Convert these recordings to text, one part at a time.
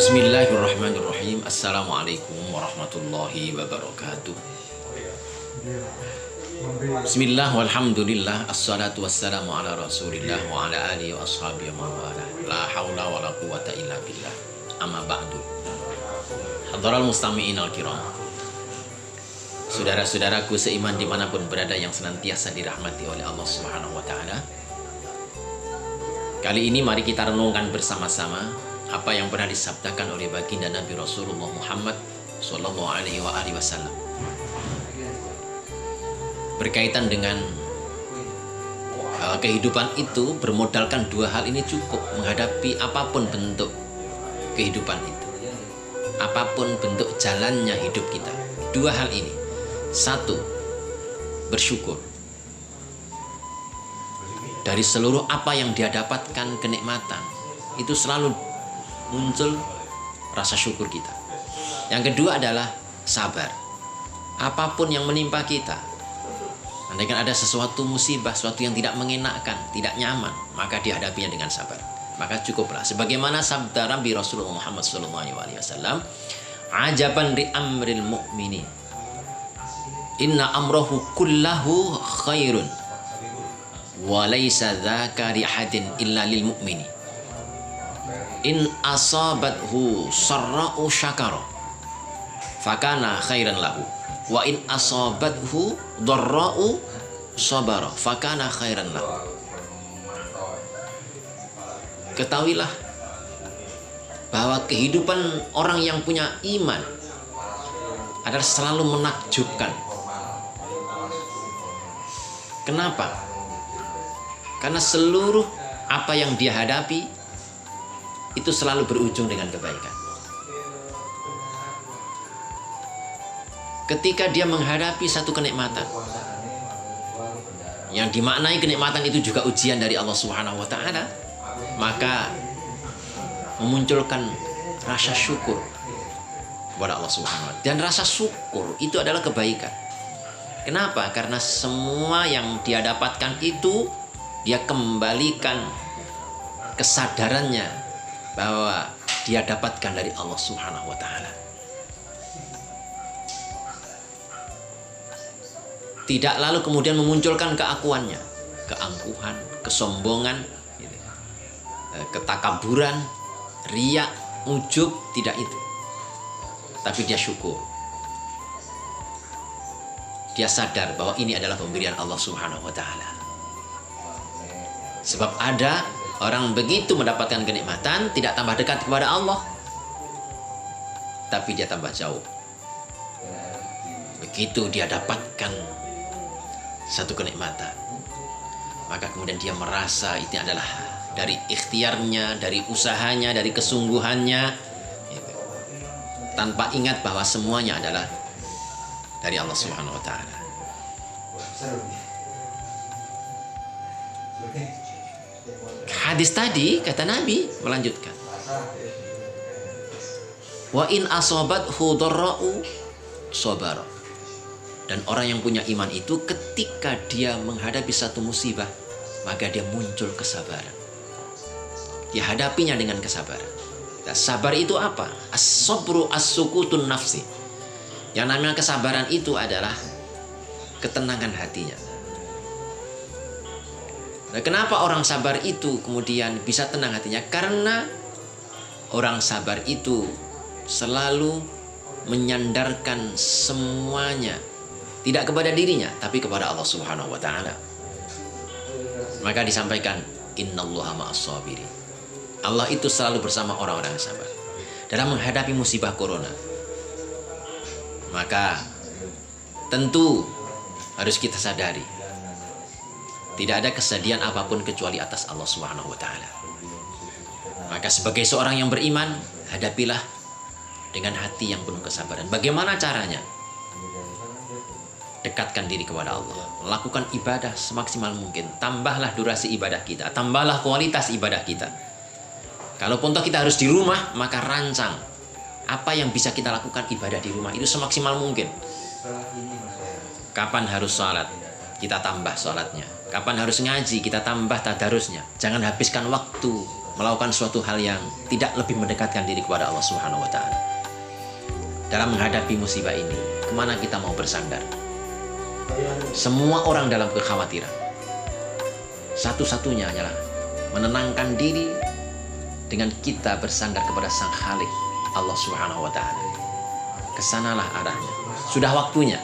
Bismillahirrahmanirrahim. Assalamualaikum warahmatullahi wabarakatuh. Bismillah walhamdulillah. Assalatu wassalamu ala rasulillah wa ala alihi wa ashabihi wa mawala. La hawla wa la quwata illa billah. Amma ba'du. Hadiral mustami'in al-kiram, saudara-saudaraku seiman dimanapun berada yang senantiasa dirahmati oleh Allah Subhanahu wa ta'ala. Kali ini mari kita renungkan bersama-sama apa yang pernah disabdakan oleh baginda Nabi Rasulullah Muhammad Sallallahu Alaihi Wasallam berkaitan dengan kehidupan itu. Bermodalkan dua hal ini cukup menghadapi apapun bentuk kehidupan itu, apapun bentuk jalannya hidup kita. Dua hal ini: satu, bersyukur dari seluruh apa yang dia dapatkan, kenikmatan itu selalu muncul rasa syukur kita. Yang kedua adalah sabar. Apapun yang menimpa kita, andaikan ada sesuatu musibah, sesuatu yang tidak mengenakkan, tidak nyaman, maka dihadapinya dengan sabar. Maka cukuplah sebagaimana sabda Nabi Rasulullah Muhammad SAW, ajaban li amril mu'minin, inna amrahu kullahu khairun wa laysa dzaka li ahadin illa lil mu'mini. In asabathu sarra'u syakara fakana khairan lahu wa in asabathu dharra'u sabara fakana khairan lahu. Ketahuilah bahwa kehidupan orang yang punya iman adalah selalu menakjubkan. Kenapa? Karena seluruh apa yang dia hadapi itu selalu berujung dengan kebaikan. Ketika dia menghadapi satu kenikmatan yang dimaknai kenikmatan itu juga ujian dari Allah Subhanahu wa ta'ala, maka memunculkan rasa syukur kepada Allah Subhanahu wa ta'ala. Dan rasa syukur itu adalah kebaikan. Kenapa? Karena semua yang dia dapatkan itu dia kembalikan kesadarannya bahwa dia dapatkan dari Allah Subhanahu wa ta'ala. Tidak lalu kemudian memunculkan keakuannya, keangkuhan, kesombongan, ketakaburan, riya, ujub, tidak itu. Tapi dia syukur. Dia sadar bahwa ini adalah pemberian Allah Subhanahu wa ta'ala. Sebab ada orang begitu mendapatkan kenikmatan tidak tambah dekat kepada Allah, tapi dia tambah jauh. Begitu dia dapatkan satu kenikmatan, maka kemudian dia merasa itu adalah dari ikhtiarnya, dari usahanya, dari kesungguhannya, gitu. Tanpa ingat bahwa semuanya adalah dari Allah Subhanahu wa ta'ala. Hadis tadi kata Nabi melanjutkan, wa in asabathu dharra'u sabara. Dan orang yang punya iman itu ketika dia menghadapi satu musibah, maka dia muncul kesabaran. Dia hadapinya dengan kesabaran. Nah, sabar itu apa? As-sabru as-sukutun nafsi. Yang namanya kesabaran itu adalah ketenangan hatinya. Nah, kenapa orang sabar itu kemudian bisa tenang hatinya? Karena orang sabar itu selalu menyandarkan semuanya tidak kepada dirinya, tapi kepada Allah Subhanahu wa ta'ala. Maka disampaikan, innallaha ma'as-sabirin. Allah itu selalu bersama orang-orang yang sabar dalam menghadapi musibah corona. Maka tentu harus kita sadari, tidak ada kesedihan apapun kecuali atas Allah Subhanahu wa ta'ala. Maka sebagai seorang yang beriman, hadapilah dengan hati yang penuh kesabaran. Bagaimana caranya? Dekatkan diri kepada Allah, lakukan ibadah semaksimal mungkin, tambahlah durasi ibadah kita, tambahlah kualitas ibadah kita. Kalaupun toh kita harus di rumah, maka rancang apa yang bisa kita lakukan ibadah di rumah itu semaksimal mungkin. Kapan harus sholat, kita tambah sholatnya. Kapan harus ngaji, kita tambah tadarusnya. Jangan habiskan waktu melakukan suatu hal yang tidak lebih mendekatkan diri kepada Allah Subhanahu wa taala. Dalam menghadapi musibah ini, kemana kita mau bersandar? Semua orang dalam kekhawatiran. Satu-satunya hanyalah menenangkan diri dengan kita bersandar kepada Sang Khalik, Allah Subhanahu wa taala. Kesanalah arahnya. Sudah waktunya,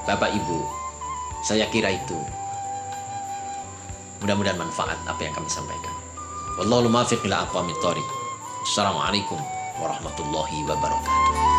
Bapak Ibu. Saya kira itu. Mudah-mudahan manfaat apa yang kami sampaikan. Wallahu muwaffiq ila aqwamit thoriq. Assalamualaikum warahmatullahi wabarakatuh.